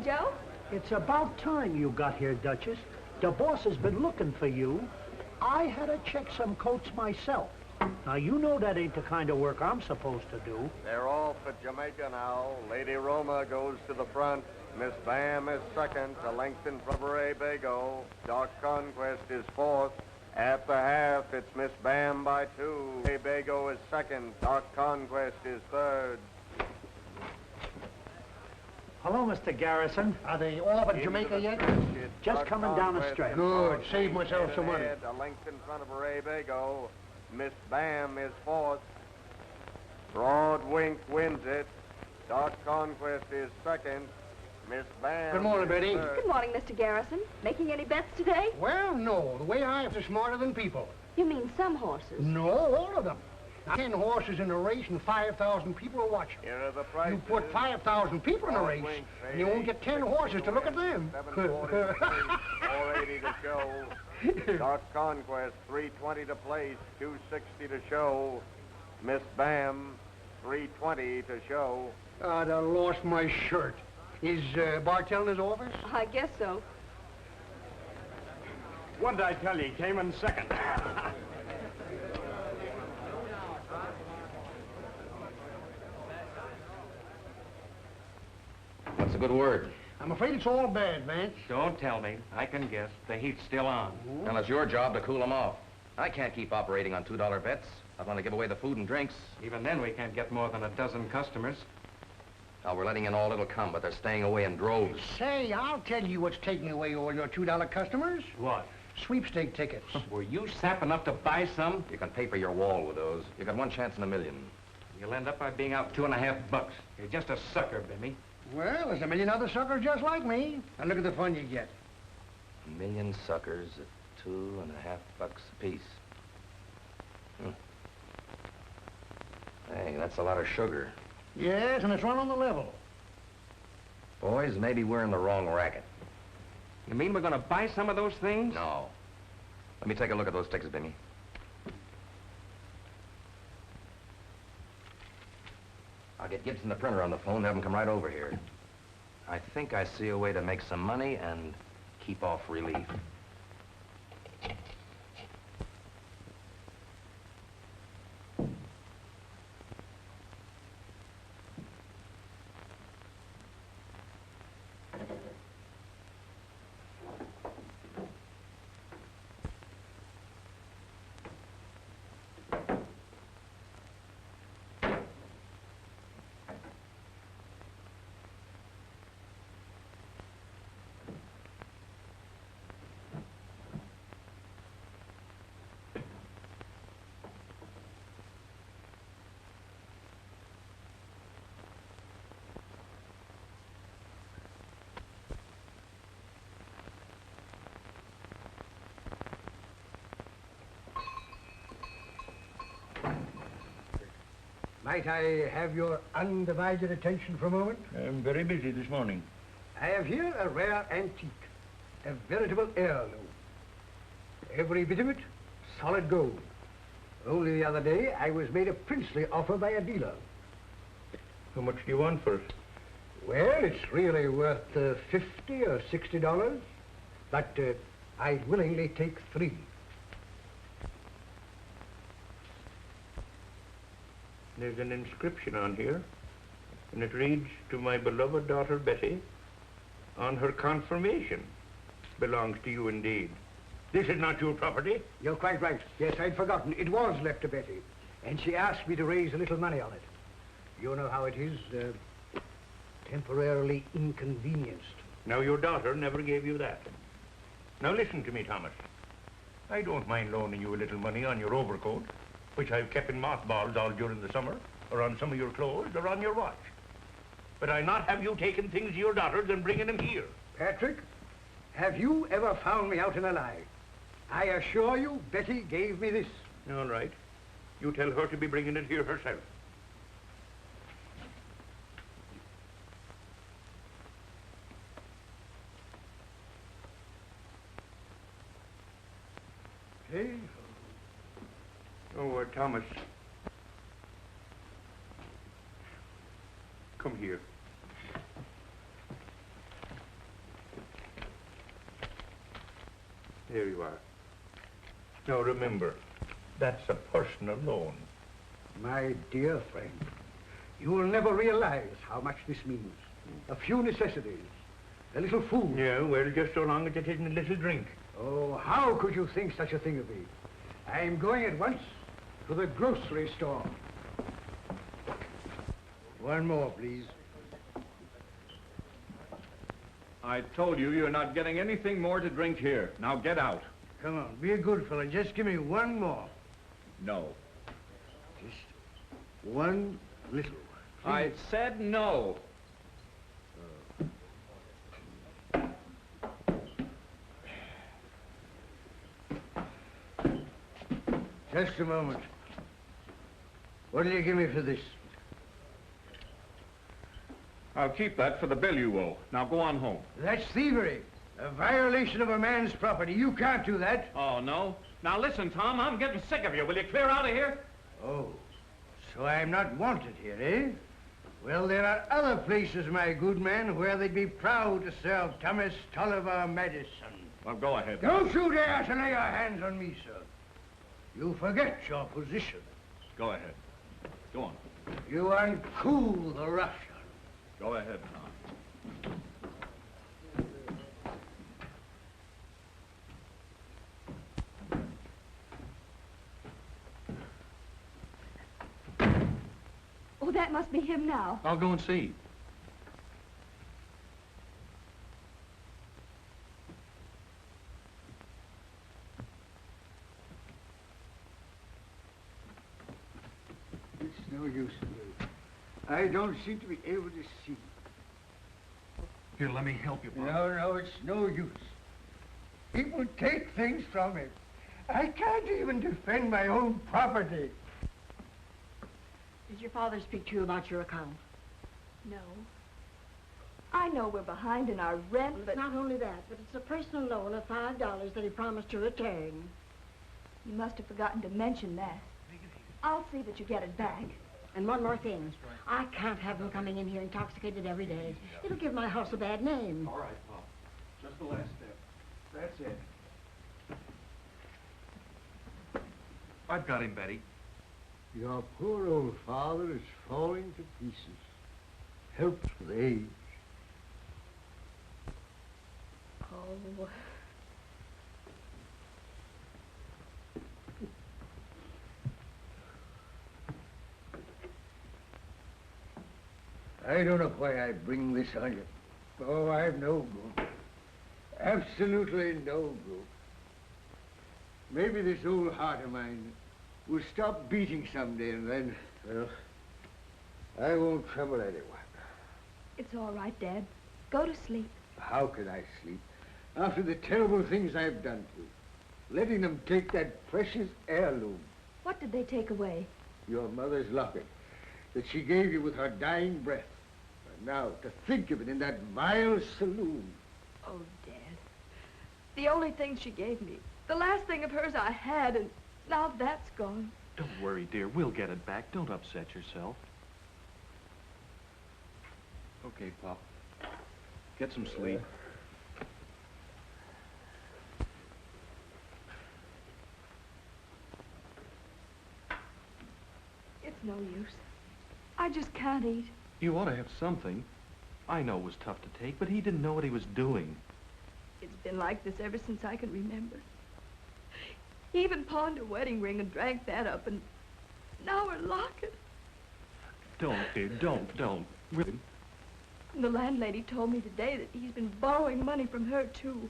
Joe? It's about time you got here, Duchess. The boss has been looking for you. I had to check some coats myself. Now, you know that ain't the kind of work I'm supposed to do. They're off at Jamaica now. Lady Roma goes to the front. Miss Bam is second, a length in front of Ray Bago. Dark Conquest is fourth. At the half, it's Miss Bam by 2. Ray Bago is second. Dark Conquest is third. Hello, Mr. Garrison. Are they off at Jamaica yet? Just coming down the straight. Good. Save myself some money. A length in front of Ray Bago. Miss Bam is fourth. Broad Wink wins it. Dark Conquest is second. Miss Bam. Good morning, Betty. Good morning, Mr. Garrison. Making any bets today? Well, no. The way I am is smarter than people. You mean some horses? No, all of them. 10 horses in a race and 5,000 people are watching. Here are the prices. You put 5,000 people in a race, and you won't get 10 horses to look at them. 480 to show. Dark Conquest, 320 to place, 260 to show. Miss Bam, 320 to show. I lost my shirt. Is Bartell in his office? I guess so. What did I tell you? He came in second. What's a good word? I'm afraid it's all bad, Vance. Don't tell me. I can guess. The heat's still on. Well, it's your job to cool them off. I can't keep operating on $2 bets. I want to give away the food and drinks. Even then, we can't get more than a dozen customers. Now, we're letting in all that'll come, but they're staying away in droves. Say, I'll tell you what's taking away all your $2 customers. What? Sweepstake tickets. Were you sap enough to buy some? You can pay for your wall with those. You got one chance in a million. You'll end up by being out $2.50. You're just a sucker, Bimmy. Well, there's a million other suckers just like me. And look at the fun you get. A million suckers at $2.50 apiece. Hey, that's a lot of sugar. Yes, and it's run on the level. Boys, maybe we're in the wrong racket. You mean we're going to buy some of those things? No. Let me take a look at those tickets, Bimmy. I'll get Gibson the printer on the phone, have him come right over here. I think I see a way to make some money and keep off relief. Might I have your undivided attention for a moment? I'm very busy this morning. I have here a rare antique, a veritable heirloom. Every bit of it, solid gold. Only the other day, I was made a princely offer by a dealer. How much do you want for it? Well, it's really worth $50 or $60, but I'd willingly take 3. There's an inscription on here, and it reads, "To my beloved daughter Betty, on her confirmation. Belongs to you indeed. This is not your property?" You're quite right. Yes, I'd forgotten. It was left to Betty, and she asked me to raise a little money on it. You know how it is, temporarily inconvenienced. Now, your daughter never gave you that. Now, listen to me, Thomas. I don't mind loaning you a little money on your overcoat, which I've kept in mothballs all during the summer, or on some of your clothes, or on your watch. But I not have you taking things to your daughters and bringing them here. Patrick, have you ever found me out in a lie? I assure you, Betty gave me this. All right. You tell her to be bringing it here herself. Hey. Oh, Thomas. Come here. Here you are. Now remember, that's a personal loan. My dear friend, you will never realize how much this means. A few necessities, a little food. Yeah, well, just so long as it isn't a little drink. Oh, how could you think such a thing of me? I'm going at once to the grocery store. One more, please. I told you you're not getting anything more to drink here. Now get out. Come on, be a good fellow. Just give me one more. No. Just one little. I said no. Just a moment. What'll you give me for this? I'll keep that for the bill you owe. Now go on home. That's thievery. A violation of a man's property. You can't do that. Oh, no? Now listen, Tom, I'm getting sick of you. Will you clear out of here? Oh, so I'm not wanted here, eh? Well, there are other places, my good man, where they'd be proud to serve Thomas Tolliver Madison. Well, go ahead. Don't you dare to lay your hands on me, sir. You forget your position. Go ahead. Go on. You uncool the Russian. Go ahead, Tom. Oh, that must be him now. I'll go and see. It's no use to me. I don't seem to be able to see. Here, let me help you, Bob. No, it's no use. People take things from me. I can't even defend my own property. Did your father speak to you about your account? No. I know we're behind in our rent, Well, but... it's not only that, but it's a personal loan of $5 that he promised to return. You must have forgotten to mention that. I'll see that you get it back. And one more thing. I can't have him coming in here intoxicated every day. It'll give my house a bad name. All right, Pop. Just the last step. That's it. I've got him, Betty. Your poor old father is falling to pieces. Helps with age. Oh. I don't know why I bring this on you. Oh, I've no group. Absolutely no group. Maybe this old heart of mine will stop beating someday, and then, well, I won't trouble anyone. It's all right, Dad. Go to sleep. How can I sleep after the terrible things I've done to you? Letting them take that precious heirloom, What did they take away? your mother's locket, that she gave you with her dying breath. And now, to think of it in that vile saloon. Oh, Dad. The only thing she gave me. The last thing of hers I had, and now that's gone. Don't worry, dear. We'll get it back. Don't upset yourself. Okay, Pop. Get some sleep. It's no use. I just can't eat. You ought to have something. I know it was tough to take, but he didn't know what he was doing. It's been like this ever since I can remember. He even pawned a wedding ring and drank that up, and now her locket. Don't, dear. Don't. Really? And the landlady told me today that he's been borrowing money from her, too.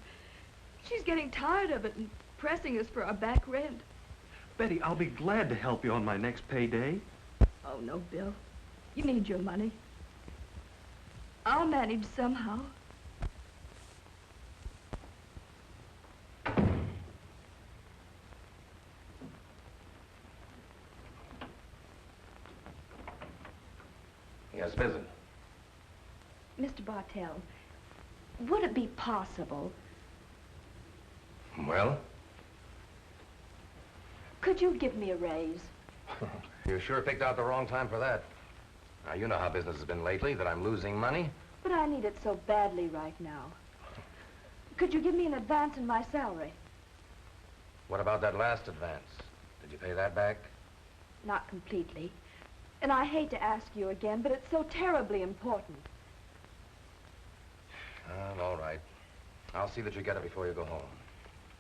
She's getting tired of it and pressing us for our back rent. Betty, I'll be glad to help you on my next payday. Oh, no, Bill. You need your money. I'll manage somehow. Yes, visit. Mr. Bartell, would it be possible, Well? could you give me a raise? You sure picked out the wrong time for that. Now, you know how business has been lately, that I'm losing money. But I need it so badly right now. Could you give me an advance in my salary? What about that last advance? Did you pay that back? Not completely. And I hate to ask you again, but it's so terribly important. All right. I'll see that you get it before you go home.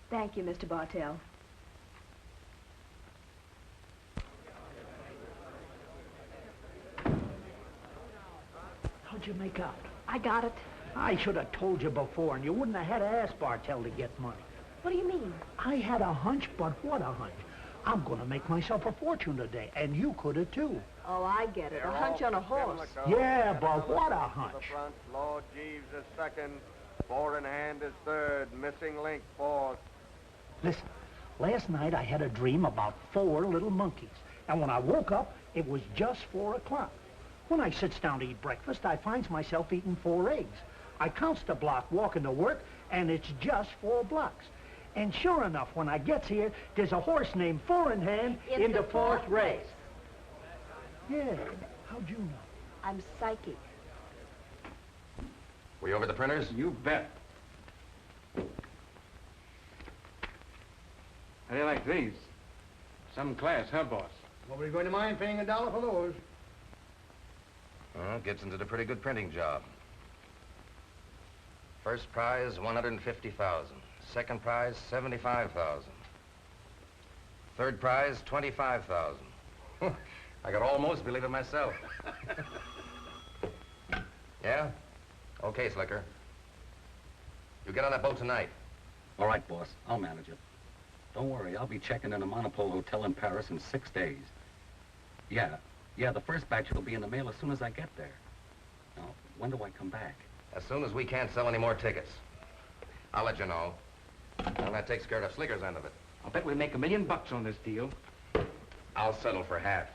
Thank you, Mr. Bartell. How'd you make out? I got it. I should have told you before, and you wouldn't have had to ask Bartell to get money. What do you mean? I had a hunch, but what a hunch. I'm going to make myself a fortune today, and you could have too. Oh, I get it. A hunch on a horse. Yeah, but what a hunch. The front, Lord Jeeves is second. Four in hand is third. Missing link fourth. Listen, last night I had a dream about 4 little monkeys, and when I woke up, it was just 4 o'clock. When I sits down to eat breakfast, I finds myself eating 4 eggs. I counts the block walking to work, and it's just 4 blocks. And sure enough, when I gets here, there's a horse named Four in Hand in the 4th race. Yeah, how'd you know? I'm psychic. Were you over the printers? You bet. How do you like these? Some class, huh, boss? Nobody's going to mind paying $1 for those. Well, Gibson did a pretty good printing job. First prize, $150,000. Second prize, $75,000. Third prize, $25,000. I could almost believe it myself. Yeah? Okay, Slicker. You get on that boat tonight. All right, boss. I'll manage it. Don't worry, I'll be checking in a monopole hotel in Paris in 6 days. Yeah, the first batch will be in the mail as soon as I get there. Now, when do I come back? As soon as we can't sell any more tickets. I'll let you know. And that takes care of Slicker's end of it. I'll bet we'll make $1 million on this deal. I'll settle for half.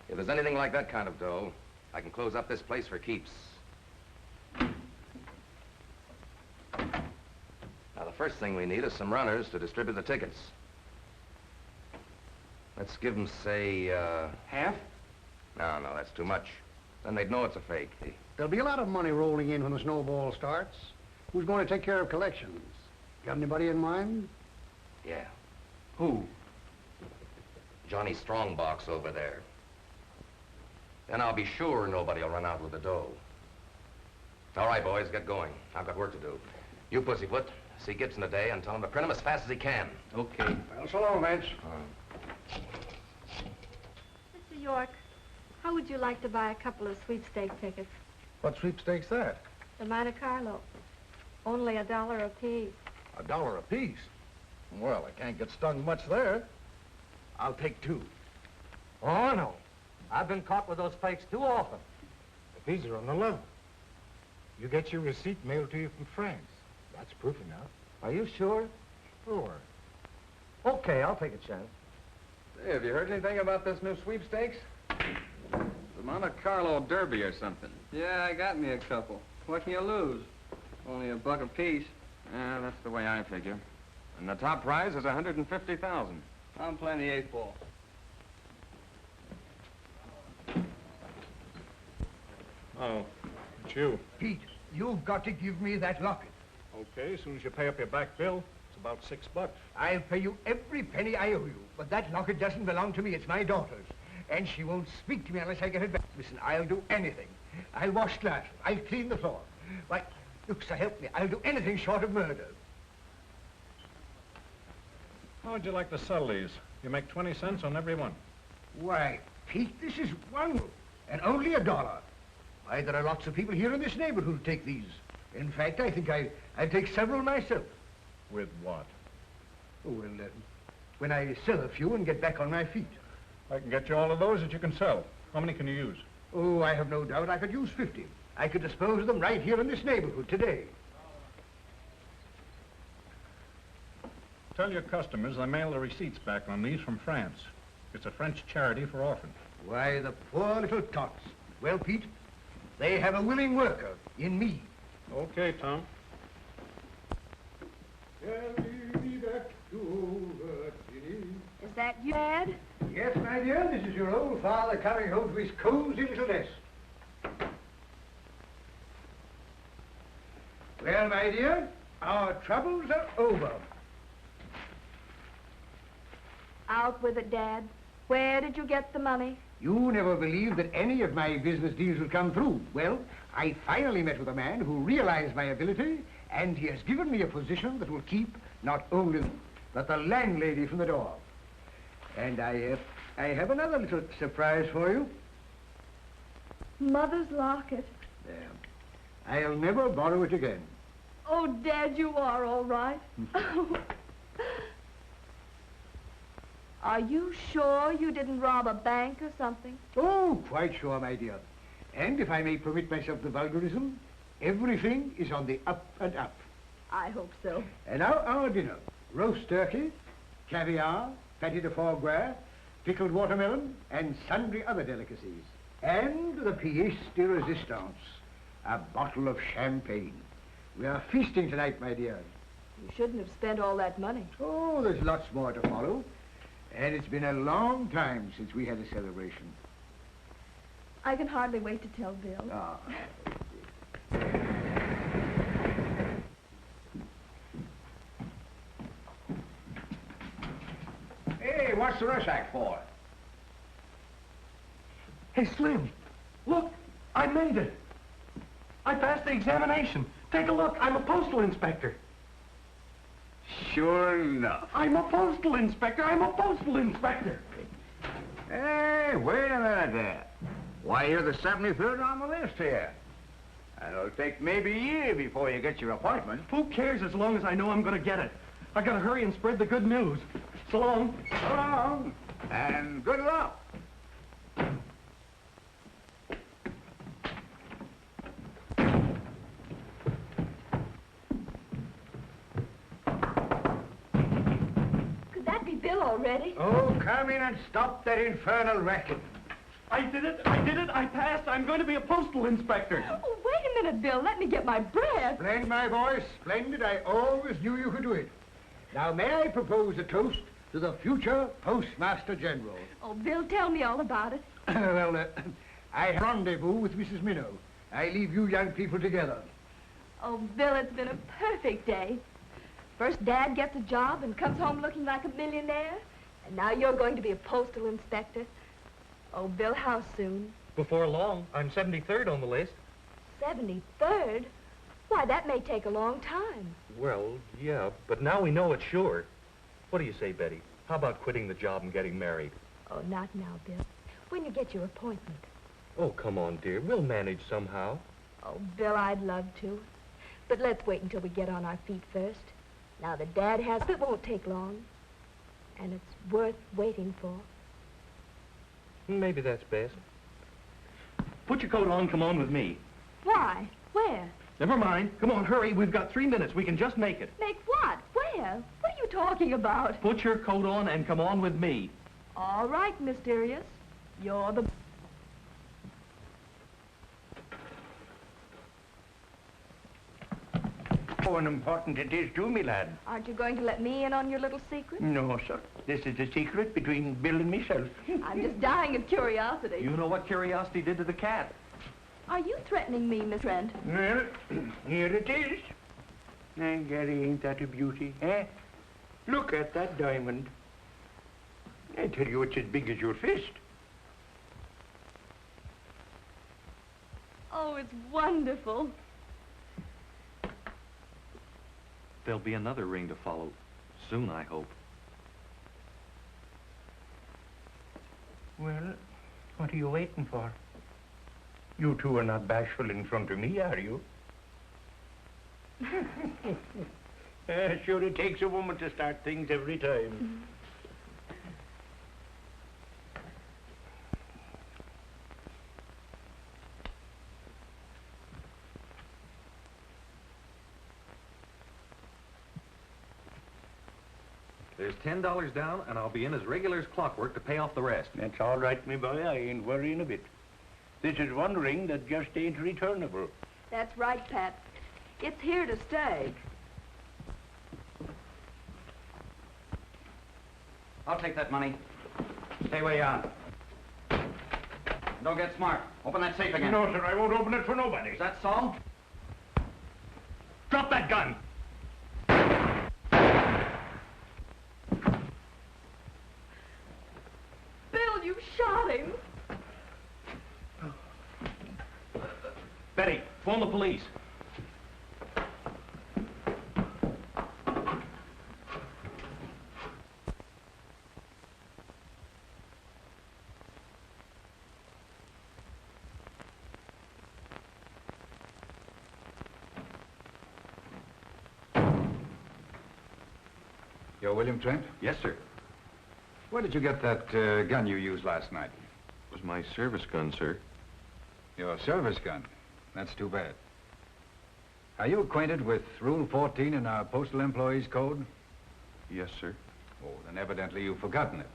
If there's anything like that kind of dough, I can close up this place for keeps. Now, the first thing we need is some runners to distribute the tickets. Let's give them, say, Half? No, that's too much. Then they'd know it's a fake. There'll be a lot of money rolling in when the snowball starts. Who's going to take care of collections? Got anybody in mind? Yeah, Who? Johnny Strongbox over there. Then I'll be sure nobody will run out with the dough. All right, boys, get going. I've got work to do. You, Pussyfoot, see Gibson today and tell him to print him as fast as he can. Okay. Well, so long, Vance. Mr. York, how would you like to buy a couple of sweepstake tickets? What sweepstakes that? The Monte Carlo. Only $1 apiece. $1 apiece? Well, I can't get stung much there. I'll take 2. Oh, no. I've been caught with those fakes too often. But these are on the level. You get your receipt mailed to you from France. That's proof enough. Are you sure? Sure. Okay, I'll take a chance. Hey, have you heard anything about this new sweepstakes? The Monte Carlo Derby or something. Yeah, I got me a couple. What can you lose? Only $1 apiece. Yeah, that's the way I figure. And the top prize is $150,000. I'm playing the 8th ball. Oh, it's you. Pete, you've got to give me that locket. Okay, as soon as you pay up your back bill, it's about $6. I'll pay you every penny I owe you. But that locket doesn't belong to me. It's my daughter's. And she won't speak to me unless I get it back. Listen, I'll do anything. I'll wash glasses. I'll clean the floor. Why, look, so help me. I'll do anything short of murder. How would you like to sell these? You make 20 cents on every one. Why, Pete, this is one, and only $1. Why, there are lots of people here in this neighborhood who'll take these. In fact, I think I'd take several myself. With what? Oh, well, when I sell a few and get back on my feet. I can get you all of those that you can sell. How many can you use? Oh, I have no doubt I could use 50. I could dispose of them right here in this neighborhood today. Tell your customers I mail the receipts back on these from France. It's a French charity for orphans. Why, the poor little tots. Well, Pete, they have a willing worker in me. Okay, Tom. Is that you, Dad? Yes, my dear, this is your old father coming home to his cozy little nest. Well, my dear, Our troubles are over. Out with it, Dad. Where did you get the money? You never believed that any of my business deals would come through. Well, I finally met with a man who realized my ability, and he has given me a position that will keep not only but the landlady from the door. And I have another little surprise for you. Mother's locket. There. I'll never borrow it again. Oh, Dad, you are all right. Are you sure you didn't rob a bank or something? Oh, quite sure, my dear. And if I may permit myself the vulgarism, everything is on the up and up. I hope so. And now our dinner. Roast turkey, caviar, pâté de foie gras, pickled watermelon, and sundry other delicacies. And the pièce de résistance, a bottle of champagne. We are feasting tonight, my dear. You shouldn't have spent all that money. Oh, there's lots more to follow. And it's been a long time since we had a celebration. I can hardly wait to tell Bill. Ah. Hey, what's the rush act for? Hey, Slim, look, I made it. I passed the examination. Take a look, I'm a postal inspector. Sure enough. I'm a postal inspector, I'm a postal inspector. Hey, wait a minute there. Why, you're the 73rd on the list here. And it'll take maybe a year before you get your appointment. Who cares as long as I know I'm gonna get it? I gotta hurry and spread the good news. So long. So long. And good luck. Could that be Bill already? Oh, come in and stop that infernal racket. I did it, I passed. I'm going to be a postal inspector. Oh, wait a minute, Bill. Let me get my breath. Splendid, my boy, splendid. I always knew you could do it. Now, may I propose a toast to the future Postmaster General? Oh, Bill, tell me all about it. Well, I rendezvous with Mrs. Minnow. I leave you young people together. Oh, Bill, it's been a perfect day. First, Dad gets a job and comes home looking like a millionaire. And now you're going to be a postal inspector. Oh, Bill, how soon? Before long. I'm 73rd on the list. 73rd? Why, that may take a long time. Well, yeah, but now we know it's sure. What do you say, Betty? How about quitting the job and getting married? Oh, not now, Bill. When you get your appointment. Oh, come on, dear. We'll manage somehow. Oh, Bill, I'd love to. But let's wait until we get on our feet first. Now that Dad has, it won't take long. And it's worth waiting for. Maybe that's best. Put your coat on, come on with me. Why? Where? Never mind. Come on, hurry. We've got 3 minutes. We can just make it. Make what? Where? What are you talking about? Put your coat on and come on with me. All right, Mysterious. You're the... How unimportant it is to me, lad. Aren't you going to let me in on your little secret? No, sir. This is a secret between Bill and myself. I'm just dying of curiosity. You know what curiosity did to the cat. Are you threatening me, Miss Trent? Well, here it is. And Gary, ain't that a beauty, eh? Look at that diamond. I tell you, it's as big as your fist. Oh, it's wonderful. There'll be another ring to follow. Soon, I hope. Well, what are you waiting for? You two are not bashful in front of me, are you? Sure, it takes a woman to start things every time. There's $10 down, and I'll be in as regular as clockwork to pay off the rest. That's all right, me boy. I ain't worrying a bit. This is one ring that just ain't returnable. That's right, Pat. It's here to stay. I'll take that money. Stay where you are. Don't get smart. Open that safe again. No, sir, I won't open it for nobody. Is that so? Drop that gun! shot him. Betty, phone the police. You're William Trent? Yes, sir. Where did you get that gun you used last night? It was my service gun, sir. Your service gun? That's too bad. Are you acquainted with Rule 14 in our Postal Employees Code? Yes, sir. Oh, then evidently you've forgotten it.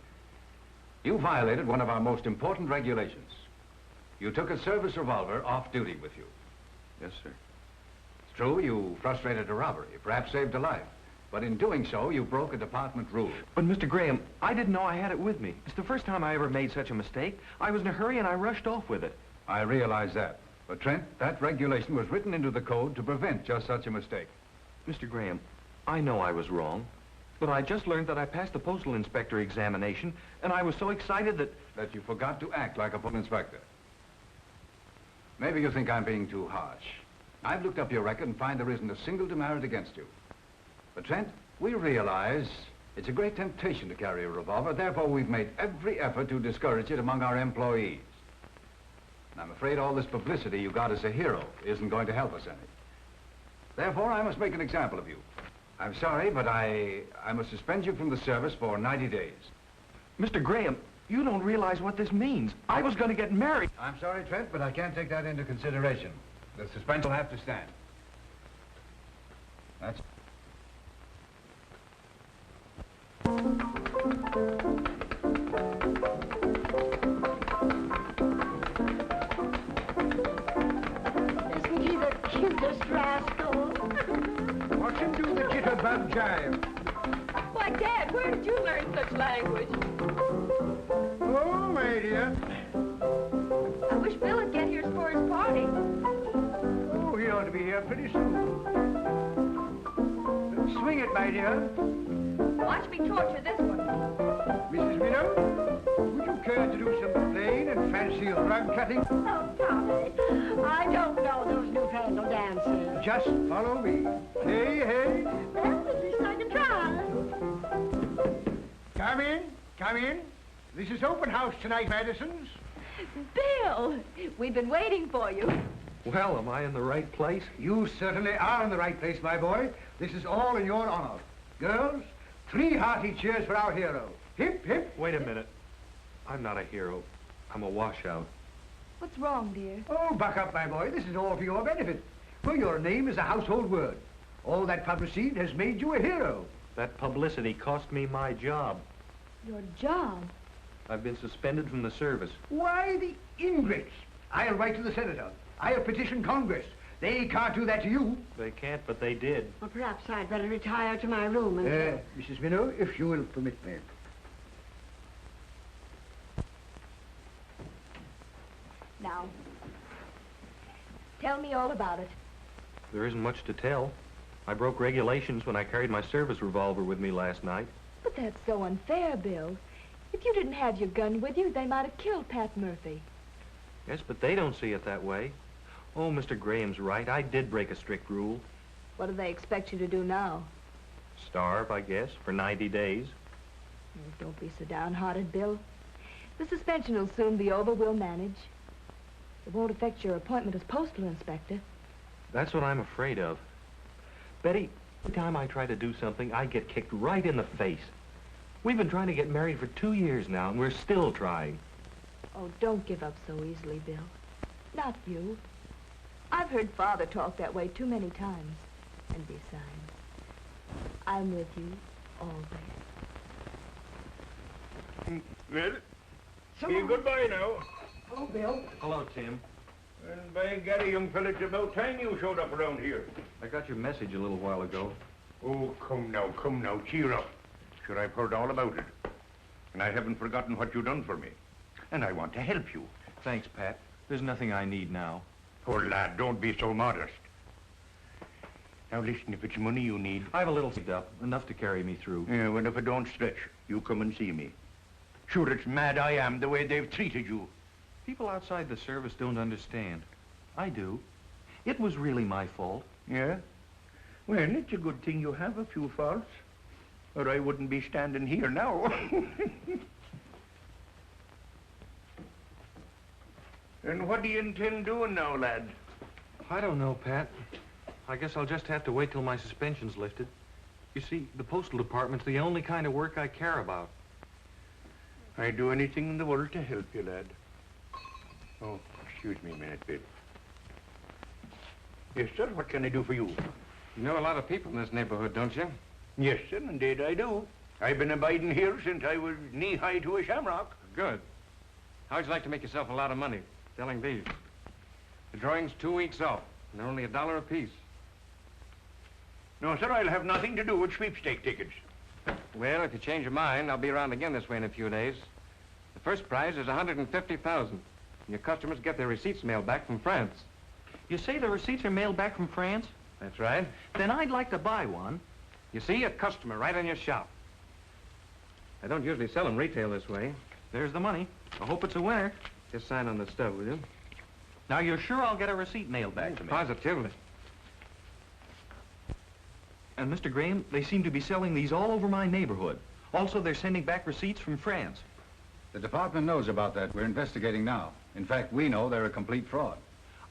You violated one of our most important regulations. You took a service revolver off duty with you. Yes, sir. It's true, you frustrated a robbery, perhaps saved a life. But in doing so, you broke a department rule. But, Mr. Graham, I didn't know I had it with me. It's the first time I ever made such a mistake. I was in a hurry and I rushed off with it. I realize that. But, Trent, that regulation was written into the code to prevent just such a mistake. Mr. Graham, I know I was wrong, but I just learned that I passed the postal inspector examination, and I was so excited that you forgot to act like a postal inspector. Maybe you think I'm being too harsh. I've looked up your record and find there isn't a single demerit against you. But, Trent, we realize it's a great temptation to carry a revolver. Therefore, we've made every effort to discourage it among our employees. And I'm afraid all this publicity you got as a hero isn't going to help us any. Therefore, I must make an example of you. I'm sorry, but I must suspend you from the service for 90 days. Mr. Graham, you don't realize what this means. I was going to get married. I'm sorry, Trent, but I can't take that into consideration. The suspension will have to stand. That's... Isn't he the cutest rascal? Watch him do the jitterbug jive. Why, Dad, where did you learn such language? Oh, my dear. I wish Bill would get here for his party. Oh, he ought to be here pretty soon. Swing it, my dear. Watch me torture this one. Mrs. Minnow, would you care to do some plain and fancy rug cutting? Oh, Tommy, I don't know those newfangled dances. Just follow me. Hey, hey. Well, at least I can try. Come in, come in. This is open house tonight, Madison's. Bill, we've been waiting for you. Well, am I in the right place? You certainly are in the right place, my boy. This is all in your honor. Girls, 3 hearty cheers for our hero. Hip, hip. Wait a minute. I'm not a hero. I'm a washout. What's wrong, dear? Oh, buck up, my boy. This is all for your benefit. For your name is a household word. All that publicity has made you a hero. That publicity cost me my job. Your job? I've been suspended from the service. Why, the ingrates. I'll write to the senator. I'll petition Congress. They can't do that to you. They can't, but they did. Well, perhaps I'd better retire to my room and... Mrs. Minnow, if you will permit me. Now, tell me all about it. There isn't much to tell. I broke regulations when I carried my service revolver with me last night. But that's so unfair, Bill. If you didn't have your gun with you, they might have killed Pat Murphy. Yes, but they don't see it that way. Oh, Mr. Graham's right. I did break a strict rule. What do they expect you to do now? Starve, I guess, for 90 days. Oh, don't be so downhearted, Bill. The suspension will soon be over. We'll manage. It won't affect your appointment as postal inspector. That's what I'm afraid of. Betty, every time I try to do something, I get kicked right in the face. We've been trying to get married for 2 years now, and we're still trying. Oh, don't give up so easily, Bill. Not you. I've heard Father talk that way too many times. And besides, I'm with you always. Well, say goodbye now. Hello, Bill. Hello, Tim. Well, by Gary, young fella, it's about time you showed up around here. I got your message a little while ago. Oh, come now, cheer up. Sure, I've heard all about it. And I haven't forgotten what you done for me. And I want to help you. Thanks, Pat. There's nothing I need now. Poor lad, don't be so modest. Now listen, if it's money you need... I have a little saved up, enough to carry me through. Yeah, well, if it don't stretch, you come and see me. Sure, it's mad I am the way they've treated you. People outside the service don't understand. I do. It was really my fault. Yeah? Well, it's a good thing you have a few faults, or I wouldn't be standing here now. And what do you intend doing now, lad? I don't know, Pat. I guess I'll just have to wait till my suspension's lifted. You see, the postal department's the only kind of work I care about. I'd do anything in the world to help you, lad. Oh, excuse me a minute, Bill. Yes, sir, what can I do for you? You know a lot of people in this neighborhood, don't you? Yes, sir, indeed I do. I've been abiding here since I was knee-high to a shamrock. Good. How'd you like to make yourself a lot of money selling these? The drawing's 2 weeks off, and they're only $1 apiece. No, sir, I'll have nothing to do with sweepstake tickets. Well, if you change your mind, I'll be around again this way in a few days. The first prize is $150,000. And your customers get their receipts mailed back from France. You say the receipts are mailed back from France? That's right. Then I'd like to buy one. You see, a customer right in your shop. I don't usually sell them retail this way. There's the money. I hope it's a winner. Just sign on the stub, will you? Now, you're sure I'll get a receipt mailed back to me? Positively. And, Mr. Graham, they seem to be selling these all over my neighborhood. Also, they're sending back receipts from France. The department knows about that. We're investigating now. In fact, we know they're a complete fraud.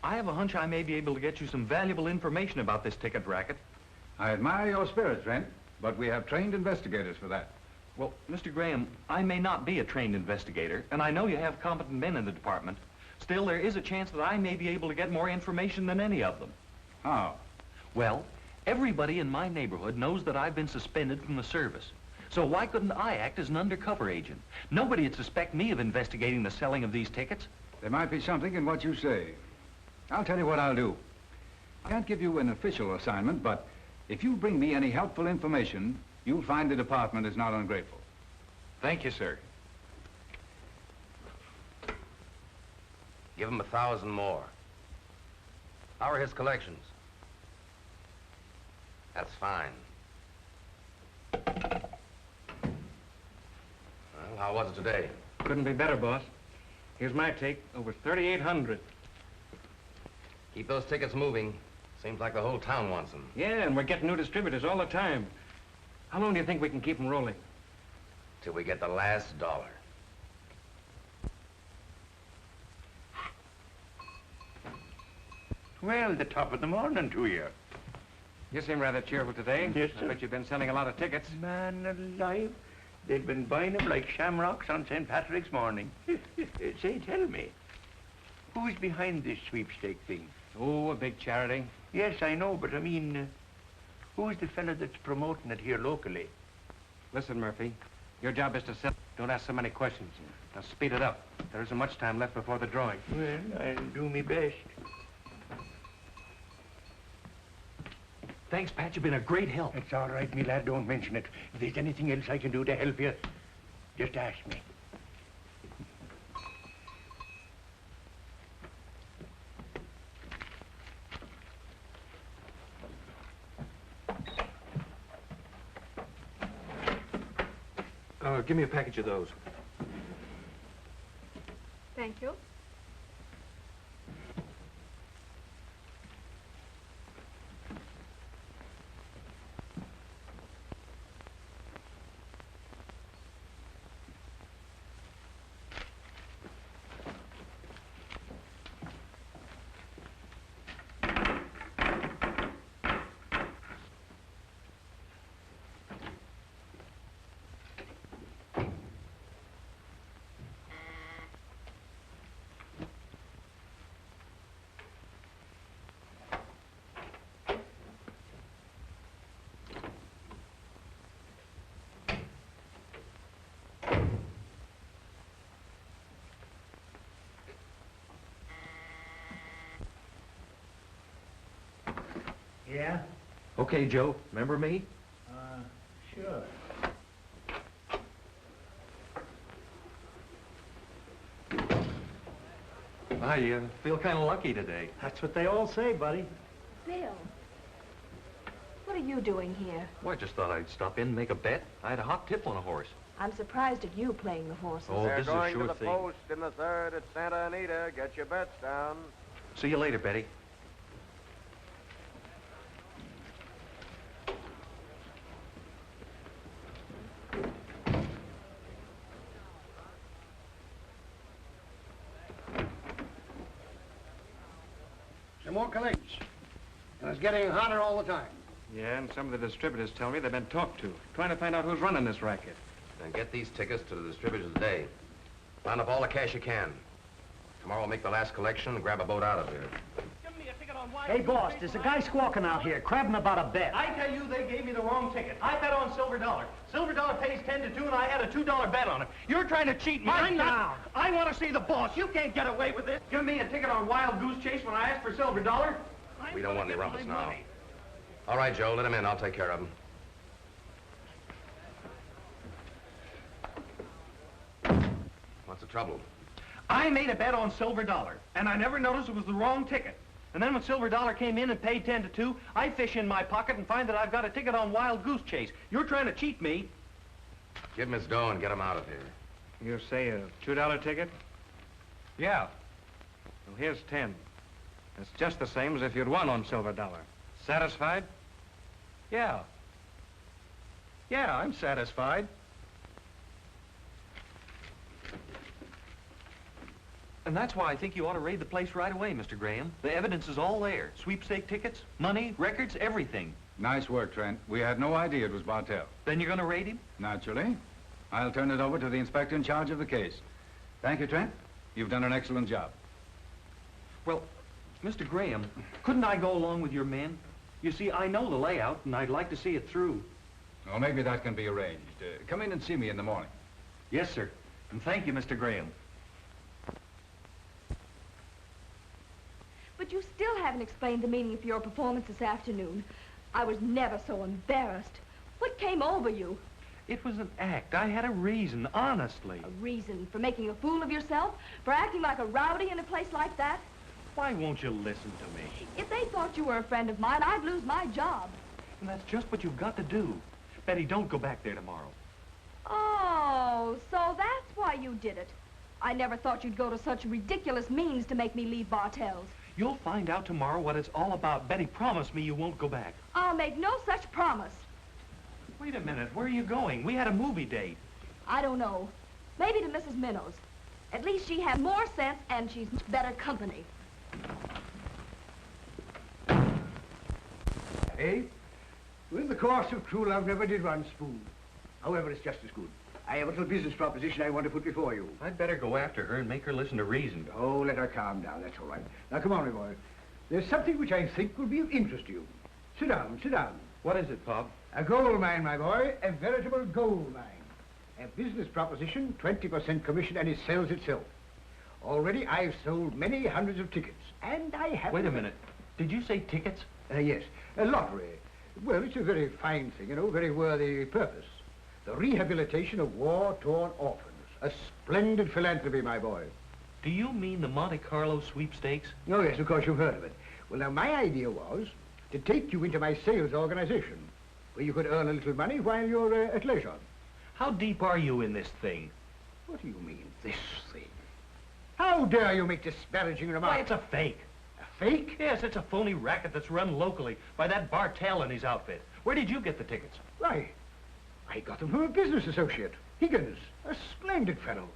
I have a hunch I may be able to get you some valuable information about this ticket racket. I admire your spirit, Trent, but we have trained investigators for that. Well, Mr. Graham, I may not be a trained investigator, and I know you have competent men in the department. Still, there is a chance that I may be able to get more information than any of them. How? Well, everybody in my neighborhood knows that I've been suspended from the service. So why couldn't I act as an undercover agent? Nobody would suspect me of investigating the selling of these tickets. There might be something in what you say. I'll tell you what I'll do. I can't give you an official assignment, but if you bring me any helpful information, you'll find the department is not ungrateful. Thank you, sir. Give him 1,000 more. How are his collections? That's fine. Well, how was it today? Couldn't be better, boss. Here's my take, over 3,800. Keep those tickets moving. Seems like the whole town wants them. Yeah, and we're getting new distributors all the time. How long do you think we can keep them rolling? Till we get the last dollar. Well, the top of the morning to you. You seem rather cheerful today. Yes, sir. I bet you've been selling a lot of tickets. Man alive, they've been buying them like shamrocks on St. Patrick's morning. Say, tell me, who's behind this sweepstake thing? Oh, a big charity. Yes, I know, but I mean, who's the fella that's promoting it here locally? Listen, Murphy, your job is to sell. Don't ask so many questions. Now speed it up. There isn't much time left before the drawing. Well, I'll do me best. Thanks, Pat. You've been a great help. It's all right, me lad. Don't mention it. If there's anything else I can do to help you, just ask me. Give me a package of those. Thank you. Yeah? Okay, Joe. Remember me? Sure. I feel kind of lucky today. That's what they all say, buddy. Bill, what are are you doing here? Well, I just thought I'd stop in and make a bet. I had a hot tip on a horse. I'm surprised at you playing the horses. Oh, They're this is a going sure to the thing. post in the third at Santa Anita. Get your bets down. See you later, Betty. Some more collects. And it's getting hotter all the time. Yeah, and some of the distributors tell me they've been talked to, trying to find out who's running this racket. Then get these tickets to the distributors today. Round up all the cash you can. Tomorrow we'll make the last collection and grab a boat out of here. Hey, boss, there's a guy squawking out here, crabbing about a bet. I tell you, they gave me the wrong ticket. I bet on Silver Dollar. Silver Dollar pays 10 to 2, and I had a $2 bet on it. You're trying to cheat me. I'm not. I want to see the boss. You can't get away with this. Give me a ticket on Wild Goose Chase when I asked for Silver Dollar. We don't want any rumpus now. All right, Joe, let him in. I'll take care of him. What's the trouble? I made a bet on Silver Dollar, and I never noticed it was the wrong ticket. And then when Silver Dollar came in and paid 10 to 2, I fish in my pocket and find that I've got a ticket on Wild Goose Chase. You're trying to cheat me. Give him his dough and get him out of here. You say a $2 ticket? Yeah. Well, here's 10. It's just the same as if you'd won on Silver Dollar. Satisfied? Yeah. Yeah, I'm satisfied. And that's why I think you ought to raid the place right away, Mr. Graham. The evidence is all there. Sweepstake tickets, money, records, everything. Nice work, Trent. We had no idea it was Bartell. Then you're going to raid him? Naturally. I'll turn it over to the inspector in charge of the case. Thank you, Trent. You've done an excellent job. Well, Mr. Graham, couldn't I go along with your men? You see, I know the layout, and I'd like to see it through. Well, maybe that can be arranged. Come in and see me in the morning. Yes, sir. And thank you, Mr. Graham. But you still haven't explained the meaning of your performance this afternoon. I was never so embarrassed. What came over you? It was an act. I had a reason, honestly. A reason for making a fool of yourself? For acting like a rowdy in a place like that? Why won't you listen to me? If they thought you were a friend of mine, I'd lose my job. And that's just what you've got to do. Betty, don't go back there tomorrow. Oh, so that's why you did it. I never thought you'd go to such ridiculous means to make me leave Bartell's. You'll find out tomorrow what it's all about. Betty, promise me you won't go back. I'll make no such promise. Wait a minute. Where are you going? We had a movie date. I don't know. Maybe to Mrs. Minnow's. At least she has more sense and she's better company. Hey, with the course of true love never did run smooth. However, it's just as good. I have a little business proposition I want to put before you. I'd better go after her and make her listen to reason. Oh, let her calm down. That's all right. Now, come on, my boy. There's something which I think will be of interest to you. Sit down, sit down. What is it, Pop? A gold mine, my boy. A veritable gold mine. A business proposition, 20% commission, and it sells itself. Already, I've sold many hundreds of tickets, and I have... Wait a minute. Did you say tickets? Yes. A lottery. Well, it's a very fine thing, you know, very worthy purpose. The rehabilitation of war-torn orphans. A splendid philanthropy, my boy. Do you mean the Monte Carlo sweepstakes? Oh, yes, of course you've heard of it. Well, now, my idea was to take you into my sales organization, where you could earn a little money while you're at leisure. How deep are you in this thing? What do you mean, this thing? How dare you make disparaging remarks? Why, it's a fake. A fake? Yes, it's a phony racket that's run locally by that Bartell and his outfit. Where did you get the tickets? Why, I got them from a business associate, Higgins, a splendid fellow.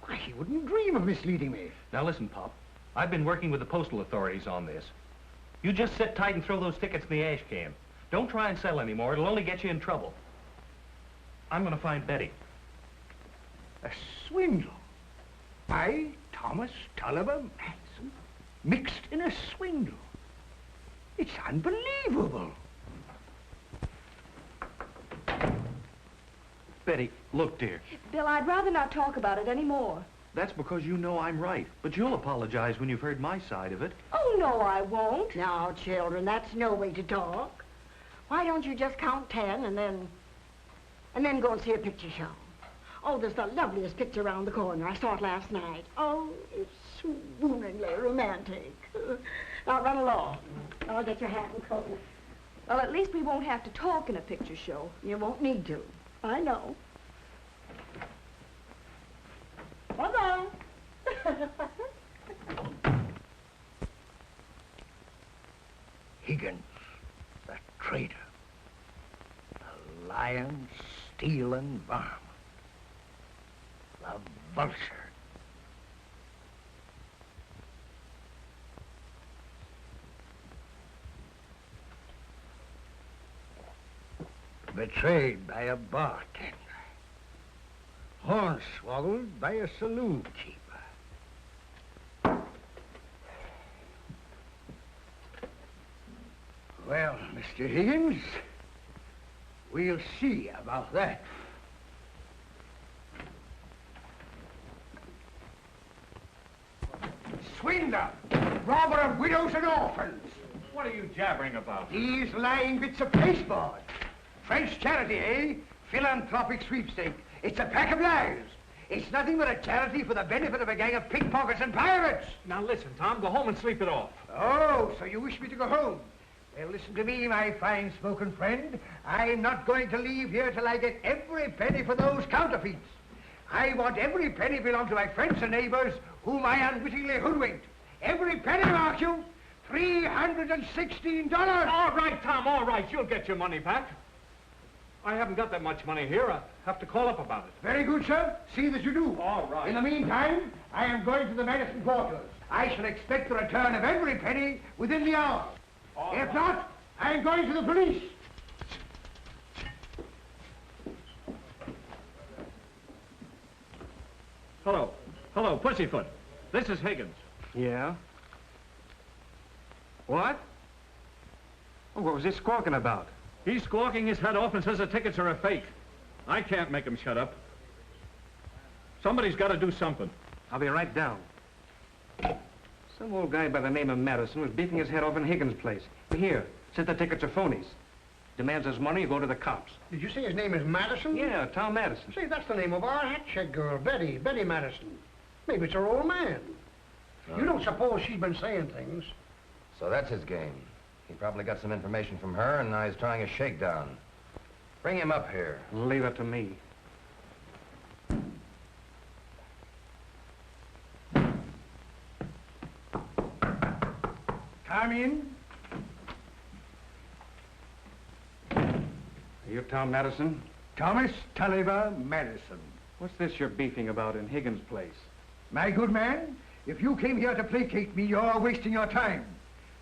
Why, he wouldn't dream of misleading me. Now listen, Pop. I've been working with the postal authorities on this. You just sit tight and throw those tickets in the ash can. Don't try and sell anymore. It'll only get you in trouble. I'm going to find Betty. A swindle? I, Thomas Tulliver Manson, mixed in a swindle? It's unbelievable. Betty, look, dear. Bill, I'd rather not talk about it anymore. That's because you know I'm right. But you'll apologize when you've heard my side of it. Oh, no, I won't. Now, children, that's no way to talk. Why don't you just count 10 and then go and see a picture show? Oh, there's the loveliest picture around the corner. I saw it last night. Oh, it's swooningly romantic. Now, run along. I'll get your hat and coat. Well, at least we won't have to talk in a picture show. You won't need to. I know. Bye-bye. Higgins, the traitor. The lion-stealing varmint. The vulture. Betrayed by a bartender. Hornswoggled by a saloon keeper. Well, Mr. Higgins, we'll see about that. Swindler! Robber of widows and orphans! What are you jabbering about? These lying bits of pasteboard. French charity, eh? Philanthropic sweepstake. It's a pack of lies. It's nothing but a charity for the benefit of a gang of pickpockets and pirates. Now listen, Tom, go home and sleep it off. Oh, so you wish me to go home? Well, listen to me, my fine-spoken friend. I'm not going to leave here till I get every penny for those counterfeits. I want every penny belong to my friends and neighbors whom I unwittingly hoodwinked. Every penny, mark you, $316. All right, Tom, all right. You'll get your money back. I haven't got that much money here. I have to call up about it. Very good, sir. See that you do. All right. In the meantime, I am going to the Madison quarters. I shall expect the return of every penny within the hour. If not, I am going to the police. Hello. Hello, Pussyfoot. This is Higgins. Yeah? What? Oh, what was he squawking about? He's squawking his head off and says the tickets are a fake. I can't make him shut up. Somebody's got to do something. I'll be right down. Some old guy by the name of Madison was beating his head off in Higgins' place. Here, said the tickets are phonies. Demands his money, you go to the cops. Did you say his name is Madison? Yeah, Tom Madison. Say, that's the name of our hat check girl, Betty Madison. Maybe it's her old man. You don't suppose she's been saying things? So that's his game. He probably got some information from her, and now he's trying a shakedown. Bring him up here. Leave it to me. Come in. Are you Tom Madison? Thomas Tulliver Madison. What's this you're beefing about in Higgins' place? My good man, if you came here to placate me, you're wasting your time.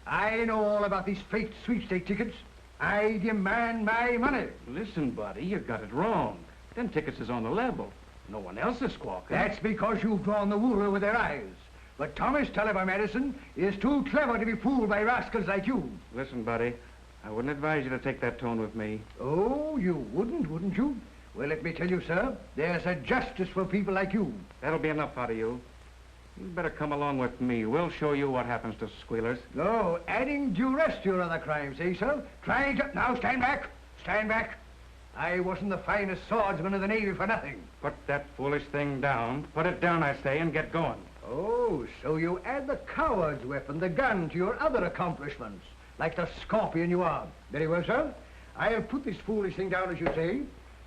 I know all about these fake sweepstake tickets. I demand my money. Listen, buddy, you got it wrong. Them tickets is on the level. No one else is squawking. That's because you've drawn the wool over their eyes. But Thomas Tulliver Madison is too clever to be fooled by rascals like you. Listen, buddy, I wouldn't advise you to take that tone with me. Oh, you wouldn't you? Well, let me tell you, sir, there's a justice for people like you. That'll be enough out of you. You'd better come along with me. We'll show you what happens to squealers. No, adding duress to your other crimes, eh, sir? Trying to... Now, stand back. Stand back. I wasn't the finest swordsman in the Navy for nothing. Put that foolish thing down. Put it down, I say, and get going. Oh, so you add the coward's weapon, the gun, to your other accomplishments, like the scorpion you are. Very well, sir. I'll put this foolish thing down, as you say,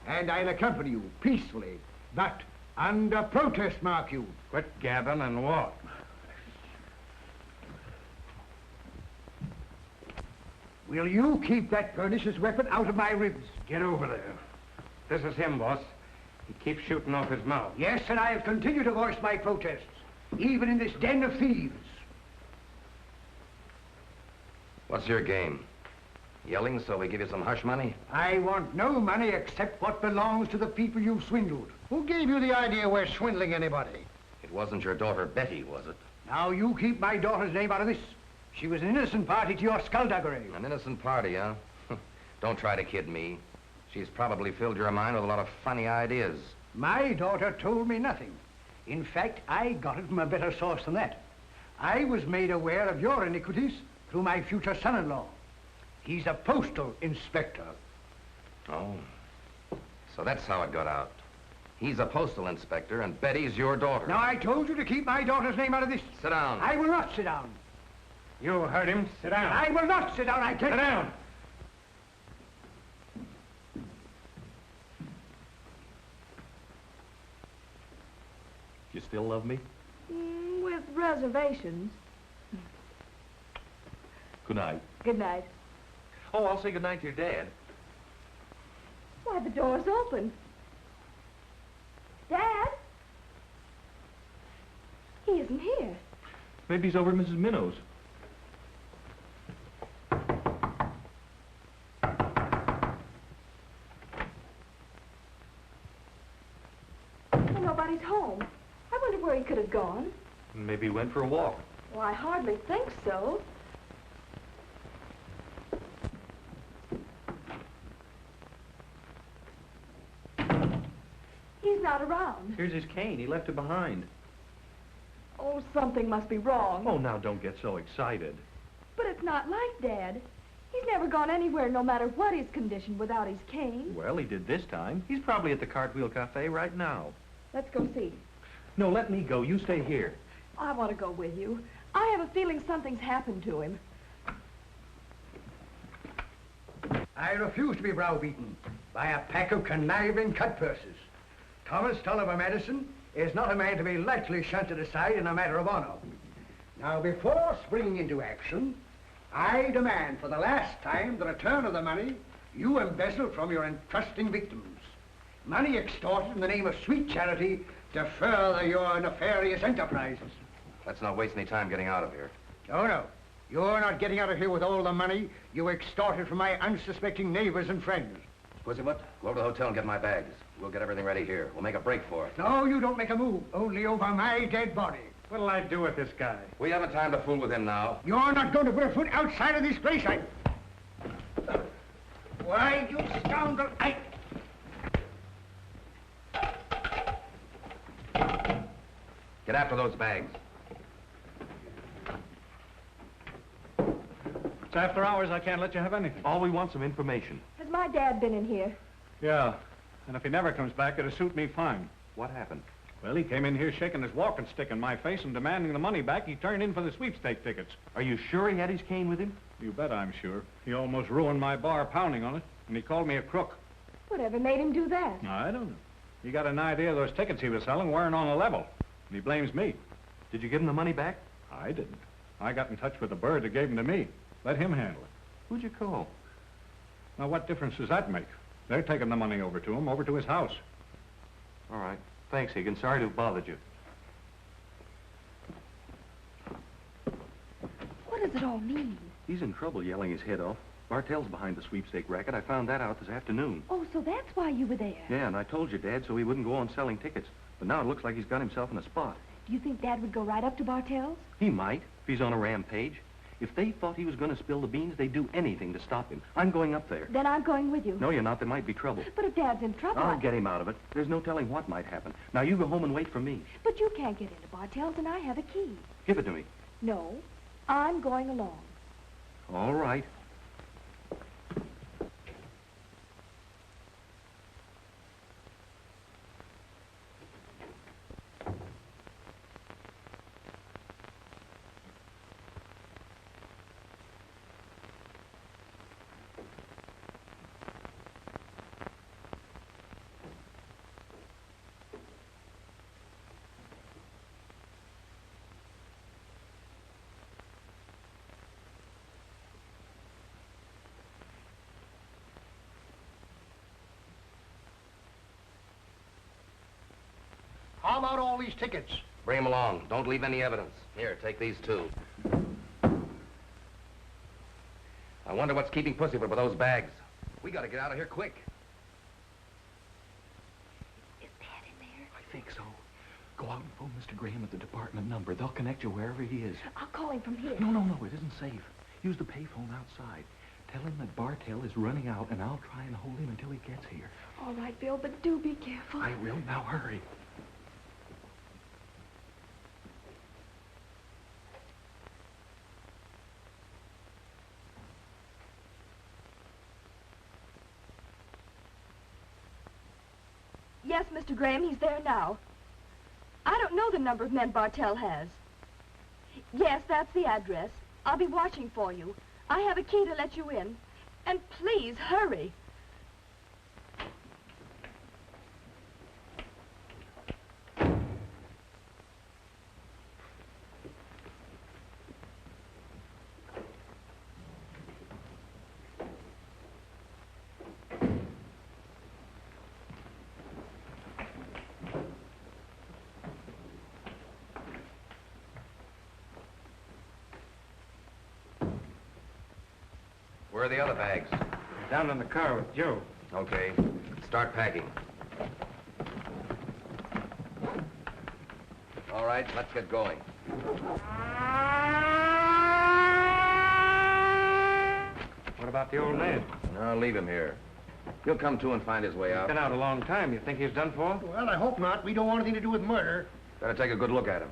and I'll accompany you peacefully, but under protest, mark you. Quit gabbing and walk. Will you keep that pernicious weapon out of my ribs? Get over there. This is him, boss. He keeps shooting off his mouth. Yes, and I'll continue to voice my protests, even in this den of thieves. What's your game? Yelling so we give you some hush money? I want no money except what belongs to the people you've swindled. Who gave you the idea we're swindling anybody? It wasn't your daughter Betty, was it? Now you keep my daughter's name out of this. She was an innocent party to your skullduggery. An innocent party, huh? Don't try to kid me. She's probably filled your mind with a lot of funny ideas. My daughter told me nothing. In fact, I got it from a better source than that. I was made aware of your iniquities through my future son-in-law. He's a postal inspector. Oh, so that's how it got out. He's a postal inspector, and Betty's your daughter. Now, I told you to keep my daughter's name out of this. Sit down. I will not sit down. You heard him. Sit down. I will not sit down, I tell you. Sit down. You still love me? With reservations. Good night. Good night. Oh, I'll say good night to your dad. Why, the door's open. Dad? He isn't here. Maybe he's over at Mrs. Minnow's. Well, nobody's home. I wonder where he could have gone. Maybe he went for a walk. Well, I hardly think so. He's not around. Here's his cane. He left it behind. Oh, something must be wrong. Oh, now don't get so excited. But it's not like Dad. He's never gone anywhere, no matter what his condition, without his cane. Well, he did this time. He's probably at the Cartwheel Cafe right now. Let's go see. No, let me go. You stay here. I want to go with you. I have a feeling something's happened to him. I refuse to be browbeaten by a pack of conniving cut-purses. Thomas Tulliver Madison is not a man to be lightly shunted aside in a matter of honor. Now, before springing into action, I demand for the last time the return of the money you embezzled from your entrusting victims. Money extorted in the name of sweet charity to further your nefarious enterprises. Let's not waste any time getting out of here. Oh, no. You're not getting out of here with all the money you extorted from my unsuspecting neighbors and friends. Pussyfoot, go over to the hotel and get my bags. We'll get everything ready here. We'll make a break for it. No, you don't make a move. Only over my dead body. What'll I do with this guy? We haven't time to fool with him now. You're not going to put a foot outside of this place, Why, you scoundrel, Get after those bags. It's after hours. I can't let you have anything. All we want some information. Has my dad been in here? Yeah. And if he never comes back, it'll suit me fine. What happened? Well, he came in here shaking his walking stick in my face and demanding the money back he turned in for the sweepstake tickets. Are you sure he had his cane with him? You bet I'm sure. He almost ruined my bar pounding on it, and he called me a crook. Whatever made him do that? I don't know. He got an idea those tickets he was selling weren't on a level, and he blames me. Did you give him the money back? I didn't. I got in touch with the bird that gave them to me. Let him handle it. Who'd you call? Now, what difference does that make? They're taking the money over to him, over to his house. All right. Thanks, Higgins. Sorry to have bothered you. What does it all mean? He's in trouble yelling his head off. Bartell's behind the sweepstake racket. I found that out this afternoon. Oh, so that's why you were there. Yeah, and I told your dad so he wouldn't go on selling tickets. But now it looks like he's got himself in a spot. Do you think Dad would go right up to Bartell's? He might, if he's on a rampage. If they thought he was going to spill the beans, they'd do anything to stop him. I'm going up there. Then I'm going with you. No, you're not. There might be trouble. But if Dad's in trouble, I'll get him out of it. There's no telling what might happen. Now, you go home and wait for me. But you can't get into Bartell's, and I have a key. Give it to me. No, I'm going along. All right. How about all these tickets? Bring them along. Don't leave any evidence. Here, take these too. I wonder what's keeping Pussyfoot with those bags. We gotta get out of here quick. Is Dad in there? I think so. Go out and phone Mr. Graham at the department number. They'll connect you wherever he is. I'll call him from here. No, it isn't safe. Use the payphone outside. Tell him that Bartell is running out, and I'll try and hold him until he gets here. All right, Bill, but do be careful. I will. Now hurry. Yes, Mr. Graham, he's there now. I don't know the number of men Bartell has. Yes, that's the address. I'll be watching for you. I have a key to let you in. And please, hurry. Where are the other bags? Down in the car with Joe. Okay. Start packing. All right, let's get going. What about the old man? No, leave him here. He'll come to and find his way out. Been out a long time. You think he's done for? Well, I hope not. We don't want anything to do with murder. Better take a good look at him.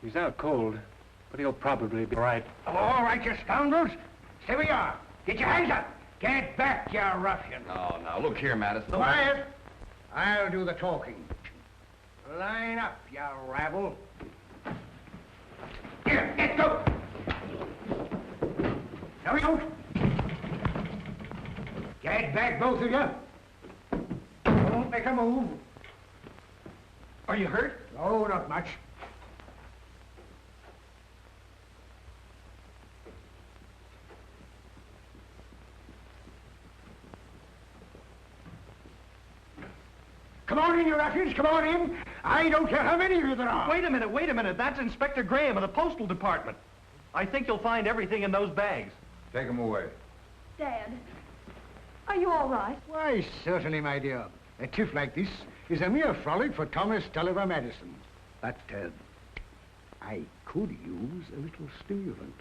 He's out cold, but he'll probably be right. All right, you scoundrels. Stay where you are. Get your hands up. Get back, you ruffian. No, now, look here, Madison. Quiet. I'll do the talking. Line up, you rabble. Here, let's go. Now we out. Get back, both of you. Don't make a move. Are you hurt? No, not much. Come on in, you ruffians, come on in. I don't care how many of you there are. Wait a minute. That's Inspector Graham of the Postal Department. I think you'll find everything in those bags. Take him away. Dad, are you all right? Why, certainly, my dear. A tiff like this is a mere frolic for Thomas Tulliver Madison. But, I could use a little stimulant.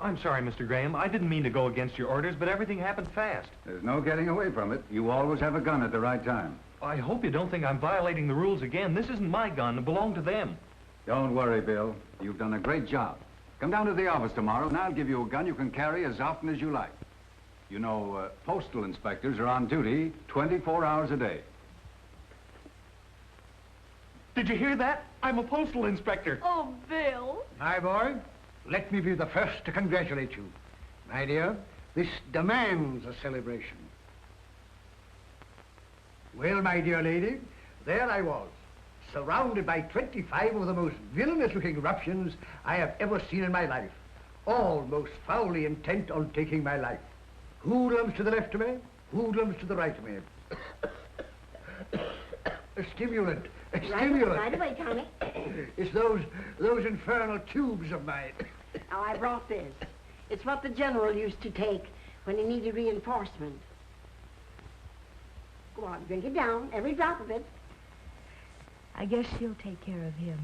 I'm sorry, Mr. Graham. I didn't mean to go against your orders, but everything happened fast. There's no getting away from it. You always have a gun at the right time. I hope you don't think I'm violating the rules again. This isn't my gun. It belonged to them. Don't worry, Bill. You've done a great job. Come down to the office tomorrow, and I'll give you a gun you can carry as often as you like. You know, postal inspectors are on duty 24 hours a day. Did you hear that? I'm a postal inspector. Oh, Bill. My boy, let me be the first to congratulate you. My dear, this demands a celebration. Well, my dear lady, there I was, surrounded by 25 of the most villainous-looking ruffians I have ever seen in my life, all most foully intent on taking my life. Hoodlums to the left of me, hoodlums to the right of me. A stimulant. A stimulant. Right away, Tommy. It's those infernal tubes of mine. Now, I brought this. It's what the general used to take when he needed reinforcement. Go on, drink it down, every drop of it. I guess she'll take care of him.